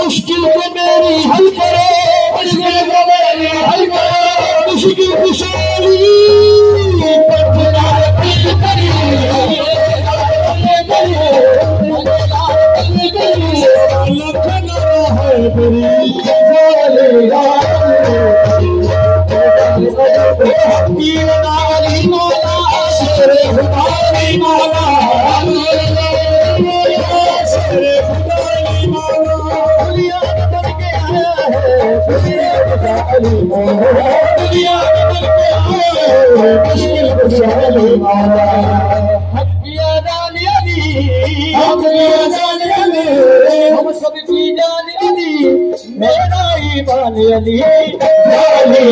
मुश्किल को मेरी हल करो, मुश्किल को मेरी हल करो, मुश्किल खुशहाली हम सब की जान अली मेरा ईमान अली या अली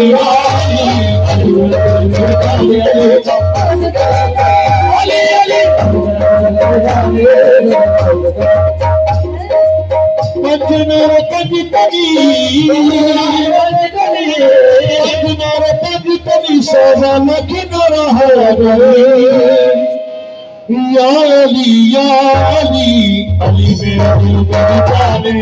मेरा दिल जाने